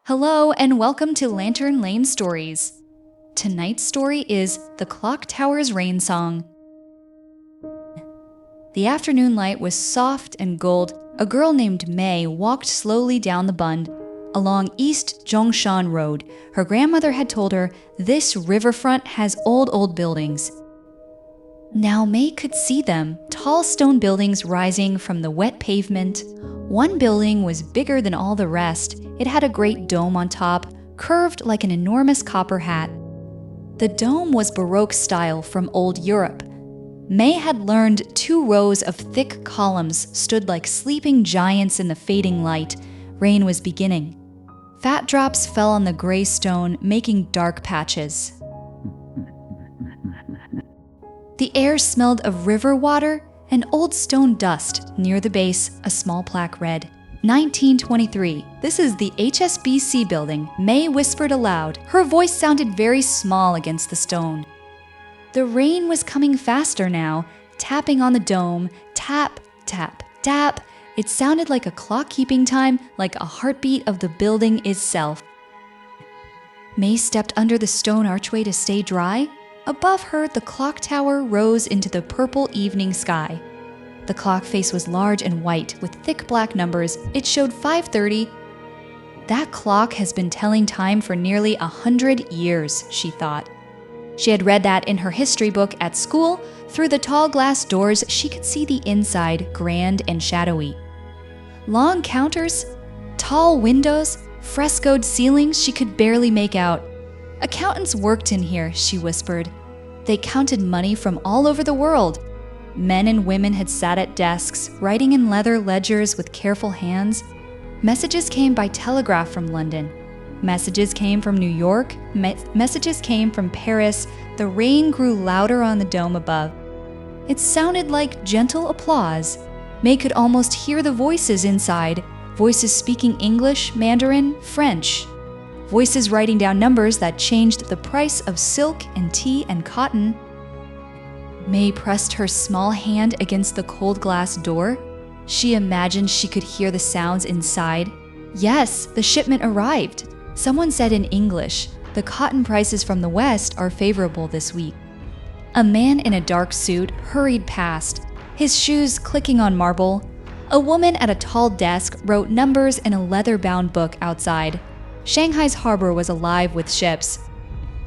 Hello and welcome to Lantern Lane Stories. Tonight's story is The Clock Tower's Rain Song. The afternoon light was soft and gold. A girl named May walked slowly down the Bund, along East Zhongshan Road. Her grandmother had told her this riverfront has old buildings. Now May could see them, tall stone buildings rising from the wet pavement. One building was bigger than all the rest. It had a great dome on top, curved like an enormous copper hat. The dome was Baroque style from old Europe. May had learned 2 rows of thick columns stood like sleeping giants in the fading light. Rain was beginning. Fat drops fell on the gray stone, making dark patches. The air smelled of river water and old stone dust. Near the base, a small plaque read, 1923. This is the HSBC building, May whispered aloud. Her voice sounded very small against the stone. The rain was coming faster now, tapping on the dome, tap, tap, tap. It sounded like a clock keeping time, like a heartbeat of the building itself. May stepped under the stone archway to stay dry. Above her, the clock tower rose into the purple evening sky. The clock face was large and white, with thick black numbers. It showed 5:30. That clock has been telling time for nearly 100 years, she thought. She had read that in her history book at school. Through the tall glass doors, she could see the inside, grand and shadowy. Long counters, tall windows, frescoed ceilings she could barely make out. Accountants worked in here, she whispered. They counted money from all over the world. Men and women had sat at desks, writing in leather ledgers with careful hands. Messages came by telegraph from London. Messages came from New York. Messages came from Paris. The rain grew louder on the dome above. It sounded like gentle applause. May could almost hear the voices inside, voices speaking English, Mandarin, French. Voices writing down numbers that changed the price of silk and tea and cotton. May pressed her small hand against the cold glass door. She imagined she could hear the sounds inside. Yes, the shipment arrived. Someone said in English, the cotton prices from the West are favorable this week. A man in a dark suit hurried past, his shoes clicking on marble. A woman at a tall desk wrote numbers in a leather-bound book outside. Shanghai's harbor was alive with ships.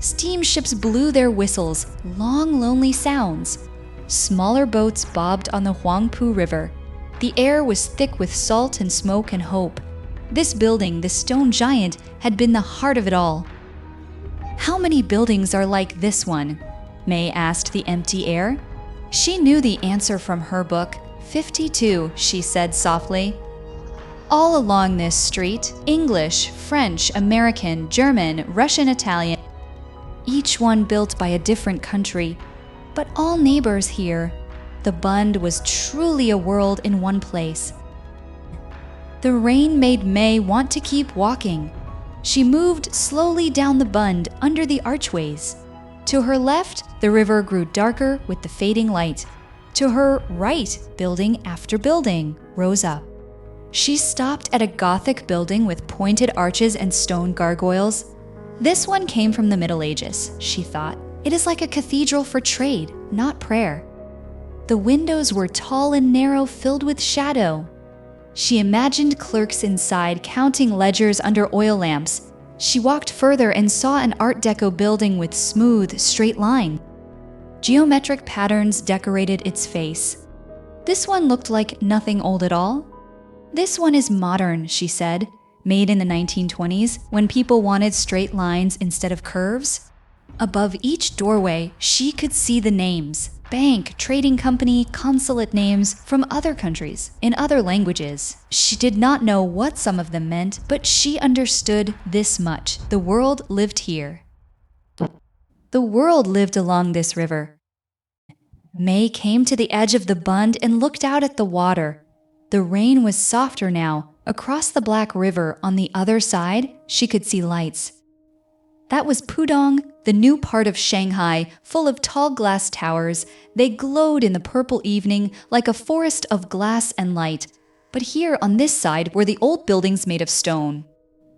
Steamships blew their whistles, long, lonely sounds. Smaller boats bobbed on the Huangpu River. The air was thick with salt and smoke and hope. This building, this stone giant, had been the heart of it all. How many buildings are like this one? May asked the empty air. She knew the answer from her book. 52, she said softly. All along this street, English, French, American, German, Russian, Italian, each one built by a different country, but all neighbors here. The Bund was truly a world in one place. The rain made May want to keep walking. She moved slowly down the Bund under the archways. To her left, the river grew darker with the fading light. To her right, building after building rose up. She stopped at a Gothic building with pointed arches and stone gargoyles. This one came from the Middle Ages, she thought. It is like a cathedral for trade, not prayer. The windows were tall and narrow, filled with shadow. She imagined clerks inside counting ledgers under oil lamps. She walked further and saw an Art Deco building with smooth, straight lines. Geometric patterns decorated its face. This one looked like nothing old at all. This one is modern, she said, made in the 1920s when people wanted straight lines instead of curves. Above each doorway, she could see the names, bank, trading company, consulate names from other countries, in other languages. She did not know what some of them meant, but she understood this much. The world lived here. The world lived along this river. May came to the edge of the Bund and looked out at the water. The rain was softer now. Across the Black River on the other side, she could see lights. That was Pudong, the new part of Shanghai, full of tall glass towers. They glowed in the purple evening like a forest of glass and light. But here on this side were the old buildings made of stone.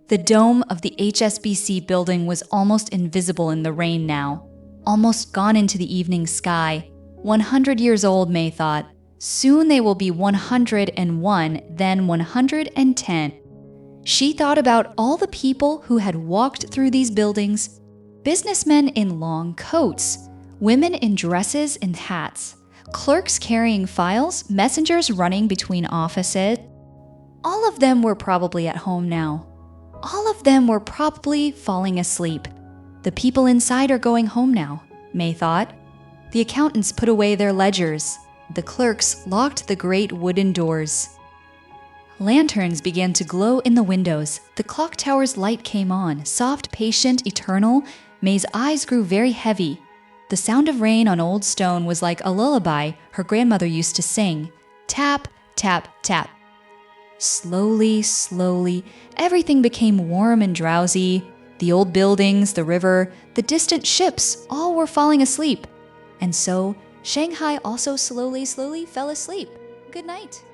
The dome of the HSBC building was almost invisible in the rain now, almost gone into the evening sky. 100 years old, May thought. Soon they will be 101, then 110. She thought about all the people who had walked through these buildings. Businessmen in long coats, women in dresses and hats, clerks carrying files, messengers running between offices. All of them were probably at home now. All of them were probably falling asleep. The people inside are going home now, May thought. The accountants put away their ledgers. The clerks locked the great wooden doors. Lanterns began to glow in the windows. The clock tower's light came on, soft, patient, eternal. May's eyes grew very heavy. The sound of rain on old stone was like a lullaby her grandmother used to sing. Tap, tap, tap. Slowly, slowly, everything became warm and drowsy. The old buildings, the river, the distant ships, all were falling asleep. And so, Shanghai also slowly, slowly fell asleep. Good night.